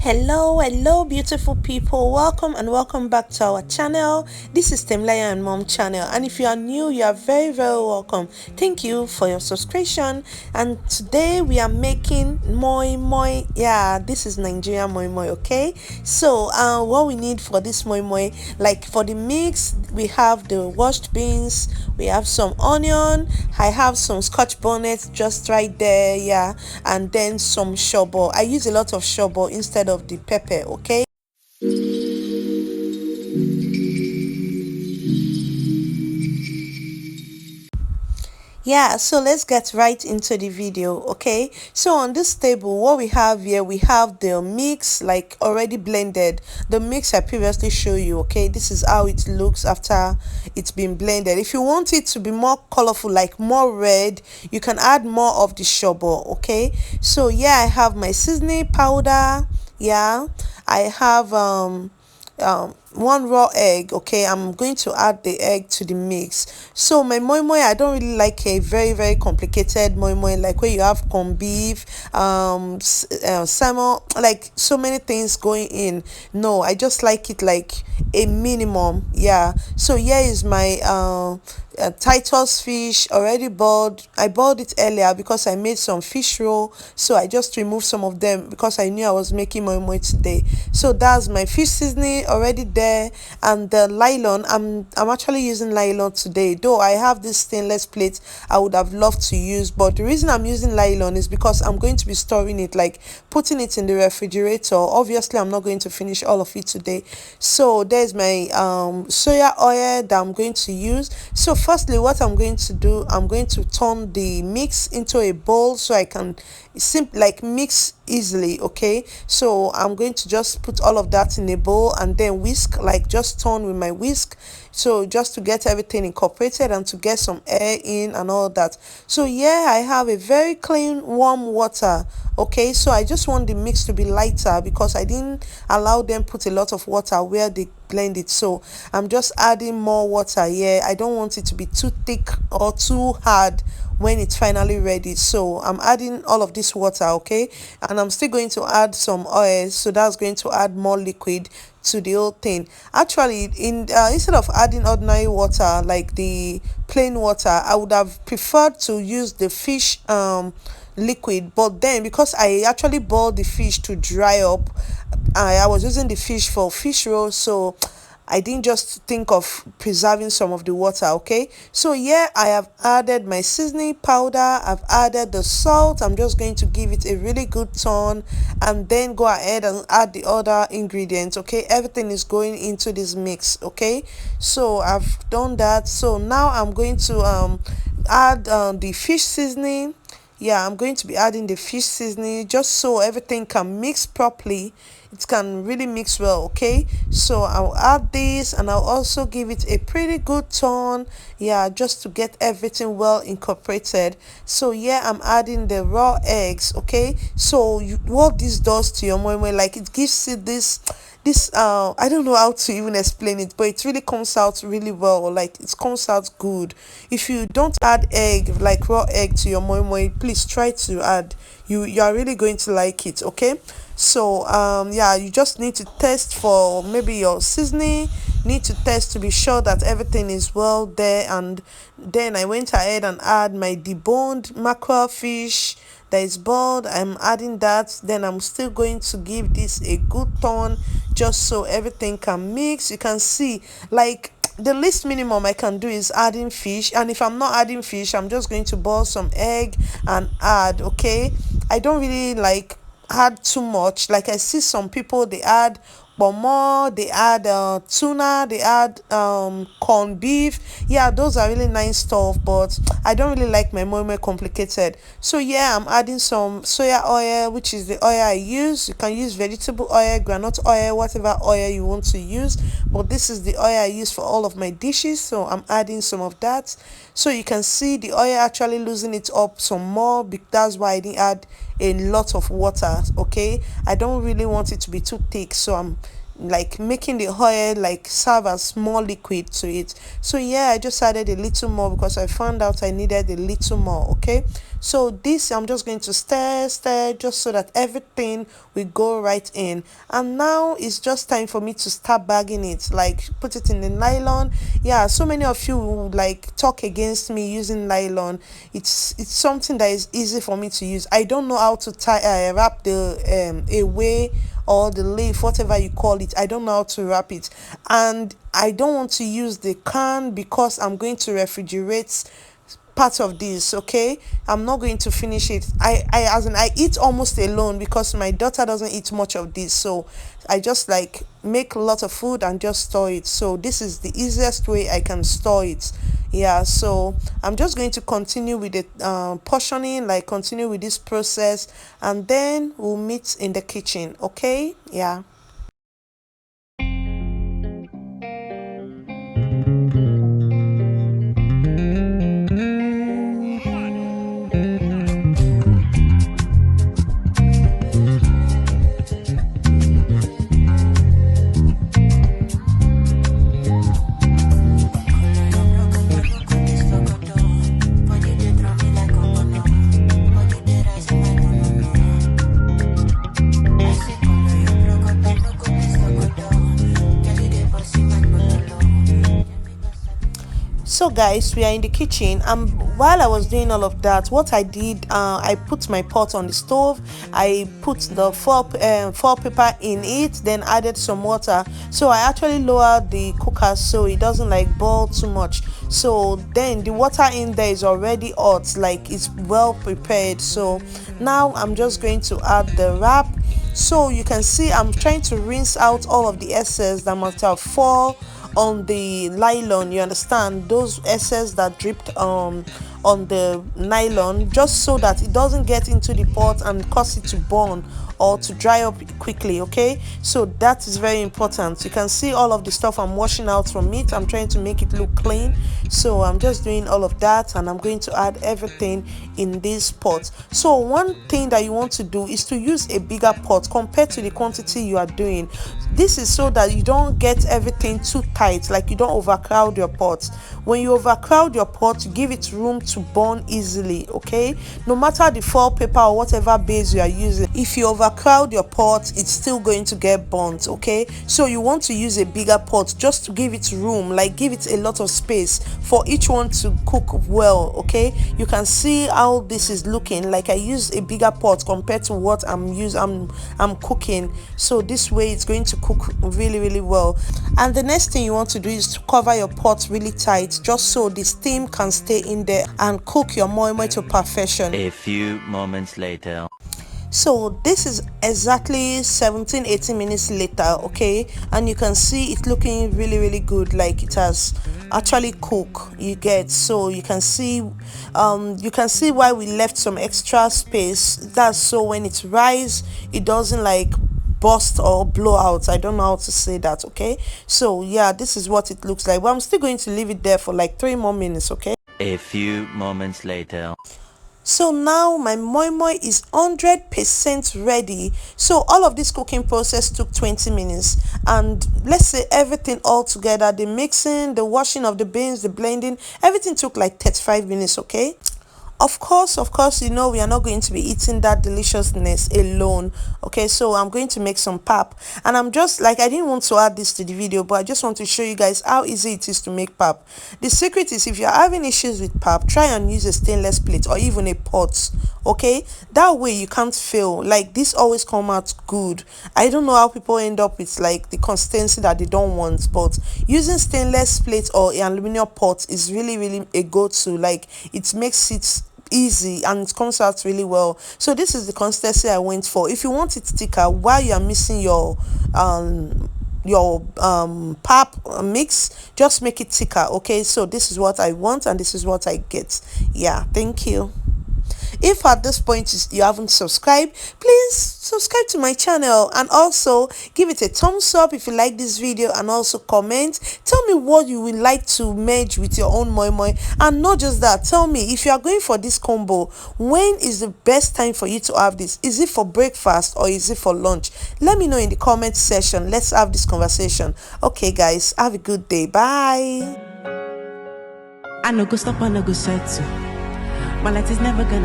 Hello beautiful people, welcome and welcome back to our channel. This is Temlaya and Mom channel, and if you are new, you are very welcome. Thank you for your subscription. And today we are making moi moi. Yeah, this is Nigerian moi moi. Okay, so what we need for this moi moi, like for the mix, we have the washed beans, we have some onion, I have some scotch bonnet just right there, yeah, and then some shobo. I use a lot of shobo instead of the pepper. Okay, yeah, so let's get right into the video. Okay, so on this table, what we have here, we have the mix, like already blended, the mix I previously showed you. Okay, this is how it looks after it's been blended. If you want it to be more colorful, like more red, you can add more of the shobo. Okay, so yeah, I have my seasoning powder. Yeah, I have one raw egg. Okay, I'm going to add the egg to the mix. So my moi moi, I don't really like a very complicated moi moi, like where you have corned beef, salmon, like so many things going in. No, I just like it like a minimum. Yeah, so here is my Titus fish already boiled. I boiled it earlier because I made some fish roll, so I just removed some of them because I knew I was making moi moi today. So that's my fish seasoning already there, and the nylon, I'm actually using nylon today, though I have this stainless plate I would have loved to use, but the reason I'm using nylon is because I'm going to be storing it, like putting it in the refrigerator. Obviously I'm not going to finish all of it today. So there's my soya oil that I'm going to use. So firstly, what I'm going to do, I'm going to turn the mix into a bowl so I can like mix easily. Okay, so I'm going to just put all of that in a bowl and then whisk, like just turn with my whisk, so just to get everything incorporated and to get some air in and all that. So yeah, I have a very clean warm water. Okay, so I just want the mix to be lighter because I didn't allow them put a lot of water where they blend it, so I'm just adding more water here. I don't want it to be too thick or too hard when it's finally ready, so I'm adding all of this water. Okay, and I'm still going to add some oil, so that's going to add more liquid to the whole thing. Actually, in instead of adding ordinary water like the plain water, I would have preferred to use the fish liquid, but then because I actually boiled the fish to dry up, I was using the fish for fish roll, so I didn't just think of preserving some of the water. Okay, so yeah, I have added my seasoning powder, I've added the salt. I'm just going to give it a really good turn and then go ahead and add the other ingredients. Okay, everything is going into this mix. Okay, so I've done that. So now I'm going to add the fish seasoning. Yeah, I'm going to be adding the fish seasoning just so everything can mix properly, it can really mix well. Okay, so I'll add this and I'll also give it a pretty good turn, yeah, just to get everything well incorporated. So yeah, I'm adding the raw eggs. Okay, so what this does to your moi moi, like it gives it this I don't know how to even explain it, but it really comes out really well, like it comes out good. If you don't add egg, like raw egg, to your moi moi, please try to add. You are really going to like it. Okay, so yeah, you just need to test for maybe your seasoning, need to test to be sure that everything is well there. And then I went ahead and add my deboned mackerel fish that is boiled. I'm adding that. Then I'm still going to give this a good turn just so everything can mix. You can see, like, the least minimum I can do is adding fish, and if I'm not adding fish, I'm just going to boil some egg and add. Okay, I don't really like add too much. Like I see some people, they add more, they add tuna, they add corned beef. Yeah, those are really nice stuff, but I don't really like my moi moi complicated. So yeah, I'm adding some soya oil, which is the oil I use. You can use vegetable oil, granite oil, whatever oil you want to use, but this is the oil I use for all of my dishes, so I'm adding some of that. So you can see the oil actually losing it up some more, that's why I didn't add a lot of water. Okay, I don't really want it to be too thick, so I'm like making the oil like serve as more liquid to it. So yeah, I just added a little more because I found out I needed a little more. Okay, So this I'm just going to stir just so that everything will go right in. And now it's just time for me to start bagging it, like put it in the nylon. Yeah, so many of you would like talk against me using nylon. It's something that is easy for me to use. I don't know how to wrap the away or the leaf, whatever you call it. I don't know how to wrap it, and I don't want to use the can because I'm going to refrigerate part of this. Okay, I'm not going to finish it. I eat almost alone because my daughter doesn't eat much of this, so I just like make a lot of food and just store it. So this is the easiest way I can store it. Yeah, so I'm just going to continue with the portioning, like continue with this process, and then we'll meet in the kitchen. Okay, yeah. So guys, we are in the kitchen, and while I was doing all of that, what I did, I put my pot on the stove. I put the foil paper in it, then added some water. So I actually lowered the cooker so it doesn't like boil too much. So then the water in there is already hot, like it's well prepared. So now I'm just going to add the wrap. So you can see I'm trying to rinse out all of the excess that must have fall on the nylon. You understand, those excess that dripped on the nylon, just so that it doesn't get into the pot and cause it to burn or to dry up quickly. Okay, so that is very important. You can see all of the stuff I'm washing out from it. I'm trying to make it look clean, so I'm just doing all of that, and I'm going to add everything in this pot. So one thing that you want to do is to use a bigger pot compared to the quantity you are doing. This is so that you don't get everything too tight, like you don't overcrowd your pot. When you overcrowd your pot, you give it room to burn easily. Okay, no matter the foil paper or whatever base you are using, if you overcrowd your pot, it's still going to get burnt. Okay, so you want to use a bigger pot just to give it room, like give it a lot of space for each one to cook well. Okay, you can see how this is looking, like I use a bigger pot compared to what I'm cooking. So this way it's going to cook really well. And the next thing you want to do is to cover your pot really tight, just so the steam can stay in there and cook your moi moi to perfection. A few moments later. So this is exactly 17-18 minutes later. Okay, and you can see it looking really good, like it has actually cooked. You get, so you can see why we left some extra space. That's so when it rise, it doesn't like burst or blow out. I don't know how to say that. Okay, so yeah, this is what it looks like, but I'm still going to leave it there for like 3 more minutes. Okay, a few moments later. So now my moi moi is 100% ready. So all of this cooking process took 20 minutes, and let's say everything all together, the mixing, the washing of the beans, the blending, everything took like 35 minutes. Okay, of course, you know, we are not going to be eating that deliciousness alone. Okay, so I'm going to make some pap, and I'm just like, I didn't want to add this to the video, but I just want to show you guys how easy it is to make pap. The secret is, if you're having issues with pap, try and use a stainless plate or even a pot. Okay, that way you can't fail. Like this always come out good. I don't know how people end up with like the consistency that they don't want, but using stainless plate or an aluminum pot is really a go-to. Like it makes it easy and it comes out really well. So this is the consistency I went for. If you want it thicker while you are mixing your pap mix, just make it thicker. Okay, so this is what I want and this is what I get. Yeah, thank you. If at this point you haven't subscribed, please subscribe to my channel, and also give it a thumbs up if you like this video, and also comment. Tell me what you would like to merge with your own moi moi. And not just that, tell me if you are going for this combo, when is the best time for you to have this? Is it for breakfast or is it for lunch? Let me know in the comment section. Let's have this conversation. Okay guys, have a good day. Bye. I no go stop, I no go settle. My light is never gonna